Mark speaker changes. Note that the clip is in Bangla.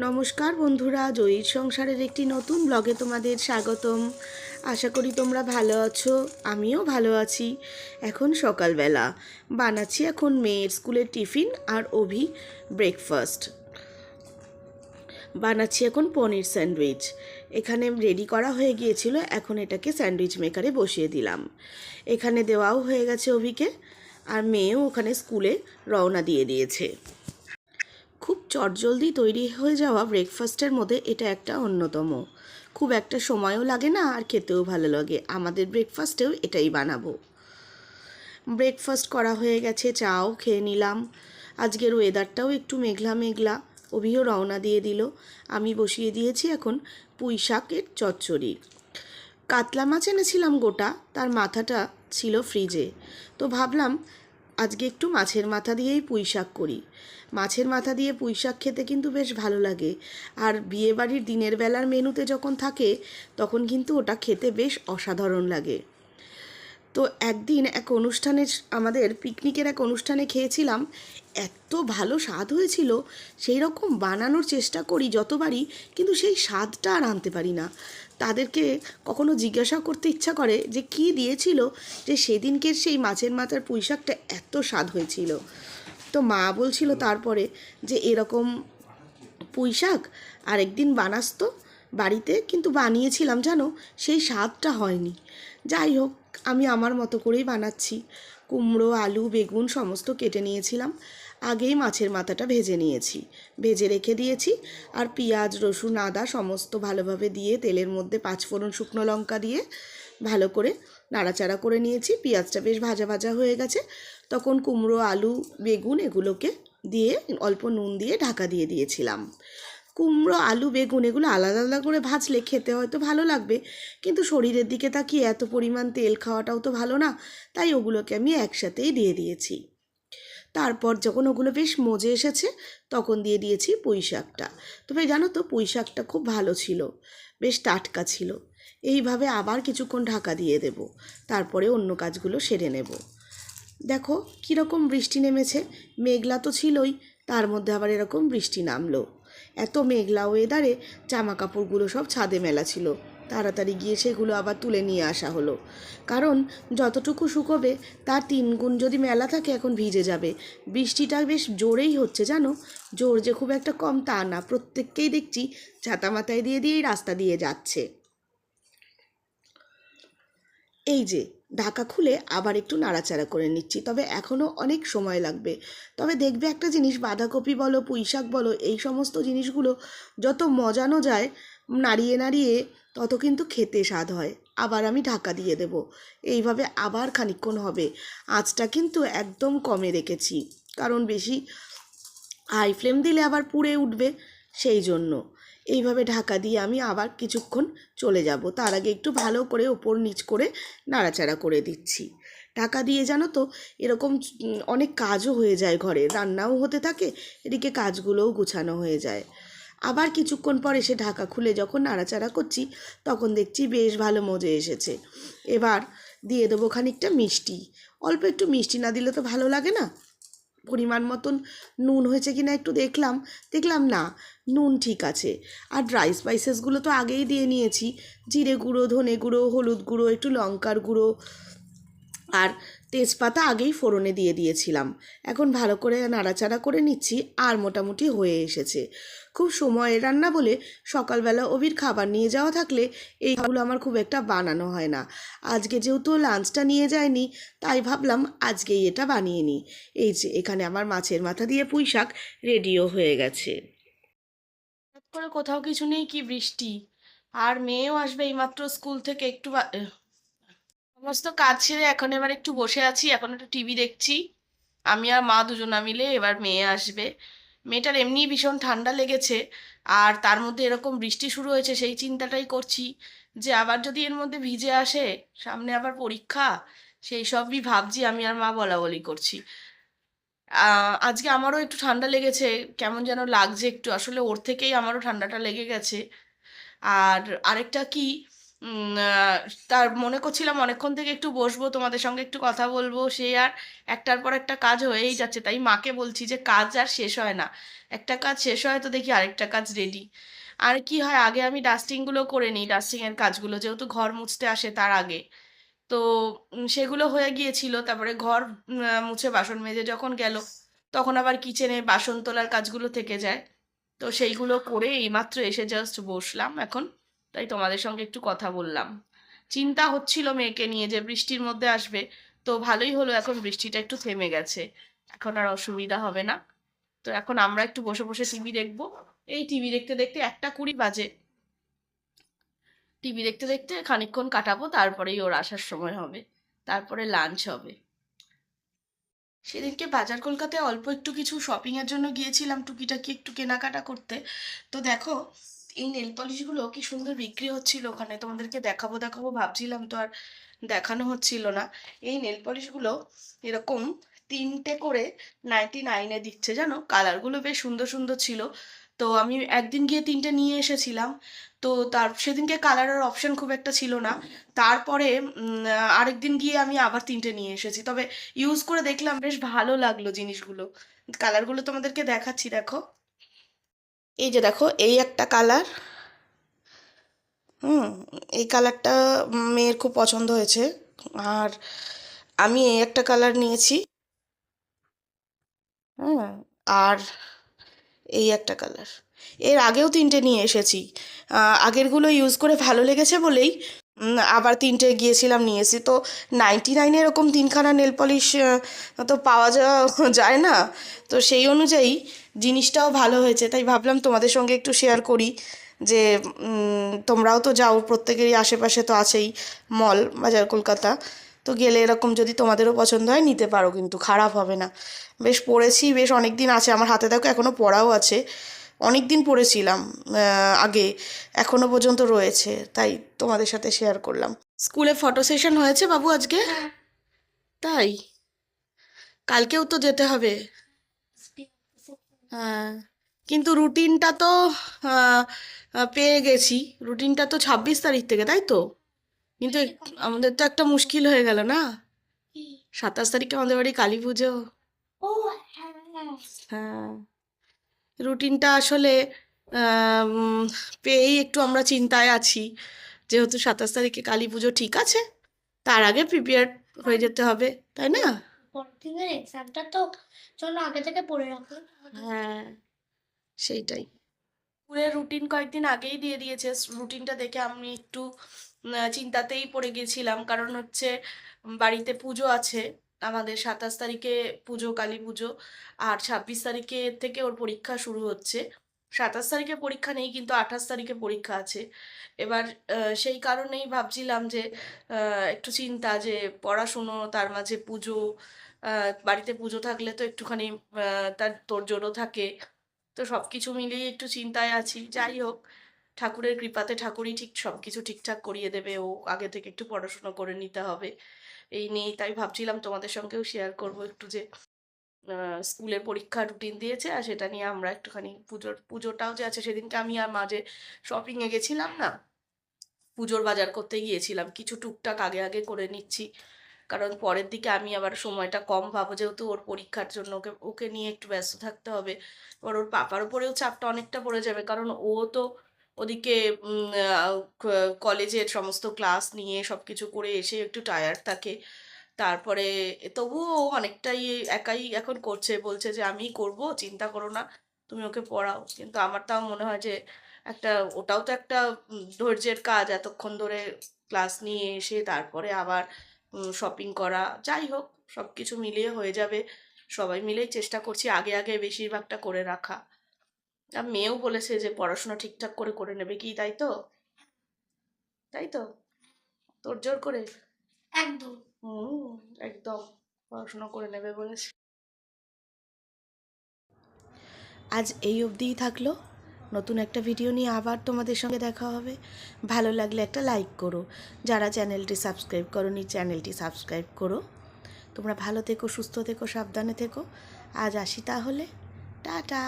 Speaker 1: নমস্কার বন্ধুরা, জয়ীর সংসারের একটি নতুন ব্লগে তোমাদের স্বাগতম। আশা করি তোমরা ভালো আছো, আমিও ভালো আছি। এখন সকালবেলা বানাচ্ছি এখন মেয়ের স্কুলের টিফিন আর অভি ব্রেকফাস্ট বানাচ্ছি। এখন পনির স্যান্ডউইচ এখানে রেডি করা হয়ে গিয়েছিল, এখন এটাকে স্যান্ডউইচ মেকারে বসিয়ে দিলাম। এখানে দেওয়াও হয়ে গেছে অভিকে, আর মেয়েও ওখানে স্কুলে রওনা দিয়ে দিয়েছে। খুব চটজলদি তৈরি হয়ে যাওয়া ব্রেকফাস্টের মধ্যে এটা একটা অন্যতম। খুব একটা সময়ও লাগে না, আর খেতেও ভালো লাগে। আমাদের ব্রেকফাস্টেও এটাই বানাবো। ব্রেকফাস্ট করা হয়ে গেছে, চাও খেয়ে নিলাম। আজকের ওয়েদারটাও একটু মেঘলা মেঘলা। অভিও রওনা দিয়ে দিল। আমি বসিয়ে দিয়েছি এখন পুঁই শাকের চচ্চড়ি। কাতলা মাছ এনেছিলাম গোটা, তার মাথাটা ছিল ফ্রিজে, তো ভাবলাম আজকে একটু মাছের মাথা দিয়েই পুঁই শাক করি। মাছের মাথা দিয়ে পুঁই শাক খেতে কিন্তু বেশ ভালো লাগে, আর বিয়েবাড়ির দিনের বেলার মেনুতে যখন থাকে তখন কিন্তু ওটা খেতে বেশ অসাধারণ লাগে। তো একদিন এক অনুষ্ঠানে, আমাদের পিকনিকের এক অনুষ্ঠানে খেয়েছিলাম, এত ভালো স্বাদ হয়েছিল। সেই রকম বানানোর চেষ্টা করি যতবারই, কিন্তু সেই স্বাদটা আর আনতে পারি না। তাদেরকে কখনো জিজ্ঞাসা করতে ইচ্ছা করে যে কী দিয়েছিল যে সেদিনকের সেই মাছের মাথার পুঁই শাকটা এত স্বাদ হয়েছিল। তো মা বলছিল তারপরে যে এরকম পুঁই শাক আরেকদিন বানাস তো বাড়িতে, কিন্তু বানিয়েছিলাম জানো, সেই স্বাদটা হয়নি। যাই হোক, আমি আমার মতো করেই বানাচ্ছি। কুমড়ো, আলু, বেগুন সমস্ত কেটে নিয়েছিলাম। আগেই মাছের মাথাটা ভেজে নিয়েছি, ভেজে রেখে দিয়েছি। আর পেঁয়াজ, রসুন, আদা সমস্ত ভালোভাবে দিয়ে তেলের মধ্যে পাঁচফোড়ন, শুকনো লঙ্কা দিয়ে ভালো করে নাড়াচাড়া করে নিয়েছি। পেঁয়াজটা বেশ ভাজা ভাজা হয়ে গেছে, তখন কুমড়ো, আলু, বেগুন এগুলোকে দিয়ে অল্প নুন দিয়ে ঢাকা দিয়ে দিয়েছিলাম। কুমড়ো, আলু, বেগুন এগুলো আলাদা আলাদা করে ভাজলে খেতে হয়তো ভালো লাগবে, কিন্তু শরীরের দিকে তাকিয়ে এত পরিমাণ তেল খাওয়াটাও তো ভালো না, তাই ওগুলোকে আমি একসাথেই দিয়ে দিয়েছি। তারপর যখন ওগুলো বেশ মজে এসেছে তখন দিয়ে দিয়েছি পুঁই শাকটা। তবে জানো তো, পুঁই শাকটা খুব ভালো ছিল, বেশ টাটকা ছিল। এইভাবে আবার কিছুক্ষণ ঢাকা দিয়ে দেব, তারপরে অন্য কাজগুলো সেরে নেব। দেখো কীরকম বৃষ্টি নেমেছে, মেঘলা তো ছিলই, তার মধ্যে আবার এরকম বৃষ্টি নামলো। এত মেঘলা ওয়েদারে জামা কাপড়গুলো সব ছাদে মেলা ছিল, তাড়াতাড়ি গিয়ে সেগুলো আবার তুলে নিয়ে আসা হলো। কারণ যতটুকু শুকোবে তার 3 গুণ যদি মেলা থাকে এখন ভিজে যাবে। বৃষ্টিটা বেশ জোরেই হচ্ছে জানো, জোর যে খুব একটা কম তা না। প্রত্যেককেই দেখছি ছাতা মাথায় দিয়ে দিয়েই রাস্তা দিয়ে যাচ্ছে। এই যে ঢাকা খুলে আবার একটু নাড়াচাড়া করে নিচ্ছি, তবে এখনও অনেক সময় লাগবে। তবে দেখবে একটা জিনিস, বাঁধাকপি বলো, পুঁই শাক বলো, এই সমস্ত জিনিসগুলো যত মজানো যায় নাড়িয়ে নাড়িয়ে, তত কিন্তু খেতে স্বাদ হয়। আবার আমি ঢাকা দিয়ে দেব, এইভাবে আবার খানিকক্ষণ হবে। আঁচটা কিন্তু একদম কমে রেখেছি, কারণ বেশি হাই ফ্লেম দিলে আবার পুড়ে উঠবে, সেই জন্য। এইভাবে ঢাকা দিয়ে আমি আবার কিছুক্ষণ চলে যাব। তার আগে একটু ভালো করে ওপর নিচ করে নাড়াচাড়া করে দিচ্ছি। ঢাকা দিয়ে জানো তো এরকম অনেক কাজও হয়ে যায়, ঘরে রান্নাও হতে থাকে, এদিকে কাজগুলোও গুছানো হয়ে যায়। আবার কিছুক্ষণ পর এসে ঢাকা খুলে যখন নাড়াচাড়া করছি তখন দেখছি বেশ ভালো মজে এসেছে। এবার দিয়ে দেবো খানিকটা মিষ্টি। অল্প একটু মিষ্টি না দিলে তো ভালো লাগে না। পরিমাণ মতন নুন হয়েছে কিনা একটু দেখলাম, দেখলাম না, নুন ঠিক আছে। আর ড্রাই স্পাইসেসগুলো তো আগেই দিয়ে নিয়েছি, জিরে গুঁড়ো, ধনে গুঁড়ো, হলুদ গুঁড়ো, একটু লঙ্কার গুঁড়ো আর তেজপাতা আগেই ফোড়নে দিয়ে দিয়েছিলাম। এখন ভালো করে নাড়াচাড়া করে নিচ্ছি, আর মোটামুটি হয়ে এসেছে। খুব সময়ের রান্না বলে সকালবেলা অভির খাবার নিয়ে যাওয়া থাকলে এইগুলো আমার খুব একটা বানানো হয় না। আজকে যেহেতু লাঞ্চটা নিয়ে যায়নি, তাই ভাবলাম আজকেই এটা বানিয়ে নিই। এই যে এখানে আমার মাছের মাথা দিয়ে পুঁই শাক রেডিও হয়ে গেছে। হঠাৎ করে কোথাও কিছু নেই, কি বৃষ্টি! আর মেয়েও আসবে এইমাত্র স্কুল থেকে, একটু সমস্ত কাজ ছেড়ে এখন এবার একটু বসে আছি, এখন একটু টিভি দেখছি। আমি আর মা দুজনা মিলে, এবার মেয়ে আসবে। মেয়েটার এমনি ভীষণ ঠান্ডা লেগেছে, আর তার মধ্যে এরকম বৃষ্টি শুরু হয়েছে, সেই চিন্তাটাই করছি যে আবার যদি এর মধ্যে ভিজে আসে, সামনে আবার পরীক্ষা, সেই সবই ভাবছি। আমি আর মা বলা বলি করছি। আজকে আমারও একটু ঠান্ডা লেগেছে, কেমন যেন লাগছে একটু, আসলে ওর থেকেই আমারও ঠান্ডাটা লেগে গেছে। আর আরেকটা কি, তার মনে করছিলাম অনেকক্ষণ থেকে একটু বসবো, তোমাদের সঙ্গে একটু কথা বলবো, সে আর একটার পর একটা কাজ হয়েই যাচ্ছে। তাই মাকে বলছি যে কাজ আর শেষ হয় না, একটা কাজ শেষ হয় তো দেখি আরেকটা কাজ রেডি। আর কি হয়, আগে আমি ডাস্টিংগুলো করে নিই, ডাস্টিংয়ের কাজগুলো যেহেতু ঘর মুছতে আসে তার আগে। তো সেগুলো হয়ে গিয়েছিল, তারপরে ঘর মুছে বাসন মেজে যখন গেল, তখন আবার কিচেনে বাসন তোলার কাজগুলো থেকে যায়। তো সেইগুলো করে এইমাত্র এসে জাস্ট বসলাম এখন, তাই তোমাদের সঙ্গে একটু কথা বললাম। চিন্তা হচ্ছিল মেয়েকে নিয়ে যে বৃষ্টির মধ্যে আসবে, তো ভালোই হলো এখন বৃষ্টিটা একটু থেমে গেছে, এখন আর অসুবিধা হবে না। তো এখন আমরা একটু বসে বসে টিভি দেখবো। এই টিভি দেখতে দেখতে 1টা 20 বাজে, টিভি দেখতে দেখতে খানিকক্ষণ কাটাবো, তারপরেই ওর আসার সময় হবে, তারপরে লাঞ্চ হবে। সেদিনকে বাজার কলকাতায় অল্প একটু কিছু শপিংয়ের জন্য গিয়েছিলাম, টুকিটাকি একটু কেনাকাটা করতে। তো দেখো এই নেল পলিশগুলো কি সুন্দর বিক্রি হচ্ছিল ওখানে, তোমাদেরকে দেখাবো দেখাবো ভাবছিলাম, তো আর দেখানো হচ্ছিল না। এই নেল পলিশগুলো এরকম 3টে করে 99-এ দিচ্ছে, জানো কালারগুলো বেশ সুন্দর সুন্দর ছিল। তো আমি একদিন গিয়ে 3টে নিয়ে এসেছিলাম। তো তার সেদিনকে কালারের অপশন খুব একটা ছিল না। তারপরে আরেকদিন গিয়ে আমি আবার 3টে নিয়ে এসেছি, তবে ইউজ করে দেখলাম বেশ ভালো লাগলো জিনিসগুলো। কালারগুলো তোমাদেরকে দেখাচ্ছি, দেখো এই যে দেখো, এই একটা কালার, হুম, এই কালারটা মেয়ের খুব পছন্দ হয়েছে। আর আমি এই একটা কালার নিয়েছি, হ্যাঁ, আর এই একটা কালার। এর আগেও 3টে নিয়ে এসেছি, আগেরগুলো ইউজ করে ভালো লেগেছে বলেই আবার 3টে গিয়েছিলাম নিয়ে এসেছি। তো 99 এরকম 3খানা নেল পলিশ তো পাওয়া যায় না। তো সেই অনুযায়ী জিনিসটাও ভালো হয়েছে, তাই ভাবলাম তোমাদের সঙ্গে একটু শেয়ার করি যে তোমরাও তো যাও, প্রত্যেকেরই আশেপাশে তো আছেই মল বাজার কলকাতা। তো গেলে এরকম যদি তোমাদেরও পছন্দ হয় নিতে পারো, কিন্তু খারাপ হবে না। বেশ পড়েছি, বেশ অনেক দিন আছে আমার হাতে, দেখো এখনও পড়াও আছে, অনেক দিন পড়েছিলাম আগে, এখনো পর্যন্ত রয়েছে, তাই তোমাদের সাথে শেয়ার করলাম। স্কুলে ফটো সেশন হয়েছে বাবু আজকে? তাই? কালকেও তো যেতে হবে। হ্যাঁ, কিন্তু রুটিনটা তো আহ, পেয়ে গেছি, রুটিনটা তো 26 তারিখ থেকে, তাই তো? কিন্তু আমাদের তো একটা মুশকিল হয়ে গেল না, 27 তারিখে আমাদের বাড়ি কালী পুজো। হ্যাঁ, রুটিনটা আসলে পেয়েই একটু আমরা চিন্তায় আছি, যেহেতু 27 তারিখে কালী পুজো, ঠিক আছে তার আগে প্রিপেয়ার হয়ে যেতে হবে, তাই না?
Speaker 2: পরের দিনের এক্সামটা তো চলো আগে থেকে পড়ে রাখো।
Speaker 1: হ্যাঁ, সেইটাই। স্কুলের রুটিন কয়েকদিন আগেই দিয়ে দিয়েছে, রুটিনটা দেখে আমি একটু চিন্তাতেই পড়ে গেছিলাম, কারণ হচ্ছে বাড়িতে পুজো আছে আমাদের, 27 তারিখে পুজো, কালী পুজো। আর 26 তারিখে থেকে ওর পরীক্ষা শুরু হচ্ছে। 27 তারিখে পরীক্ষা নেই, কিন্তু 28 তারিখে পরীক্ষা আছে। এবার সেই কারণেই ভাবছিলাম যে একটু চিন্তা যে পড়াশুনো তার মাঝে পুজো, বাড়িতে পুজো থাকলে তো একটুখানি তার তোড়জোড়ও থাকে। তো সব কিছু মিলিয়ে একটু চিন্তায় আছি, যাই হোক ঠাকুরের কৃপাতে ঠাকুরই ঠিক সব কিছু ঠিকঠাক করিয়ে দেবে, ও আগে থেকে একটু পড়াশোনা করে নিতে হবে এই নিয়েই। তাই ভাবছিলাম তোমাদের সঙ্গেও শেয়ার করব একটু যে স্কুলের পরীক্ষা রুটিন দিয়েছে, আর সেটা নিয়ে আমরা একটুখানি পুজোটাও যে আছে, সেদিনকে আমি আর মাঝে শপিংয়ে গেছিলাম না, পুজোর বাজার করতে গিয়েছিলাম, কিছু টুকটাক আগে আগে করে নিচ্ছি, কারণ পরের দিকে আমি আবার সময়টা কম পাবো, যেহেতু ওর পরীক্ষার জন্য ওকে ওকে নিয়ে একটু ব্যস্ত থাকতে হবে। এবার ওর পাপার উপরেও চাপটা অনেকটা পড়ে যাবে, কারণ ও তো ওদিকে কলেজের সমস্ত ক্লাস নিয়ে সব কিছু করে এসে একটু টায়ার্ড থাকে। তারপরে তবুও ও অনেকটাই একাই এখন করছে, বলছে যে আমি করব, চিন্তা করো না, তুমি ওকে পড়াও। কিন্তু আমার তাও মনে হয় যে একটা, ওটাও তো একটা ধৈর্যের কাজ, এতক্ষণ ধরে ক্লাস নিয়ে এসে তারপরে আবার শপিং করা, যাই হোক সব কিছু মিলিয়ে হয়ে যাবে। সবাই মিলেই চেষ্টা করছি আগে আগে বেশিরভাগটা করে রাখা। আর মেয়েও বলেছে যে পড়াশোনা ঠিকঠাক করে করে নেবে, কি তাই তো? তাই তো? তোর জোর করে?
Speaker 2: একদম।
Speaker 1: হুম, একদম পড়াশোনা করে নেবে বলেছে। আজ এই অবধিই থাকলো, নতুন একটা ভিডিও নিয়ে আবার তোমাদের সঙ্গে দেখা হবে। ভালো লাগলে একটা লাইক করো, যারা চ্যানেলটি সাবস্ক্রাইব করোনি চ্যানেলটি সাবস্ক্রাইব করো। তোমরা ভালো থেকো, সুস্থ থেকো, সাবধানে থেকো। আজ আসি তাহলে, টাটা।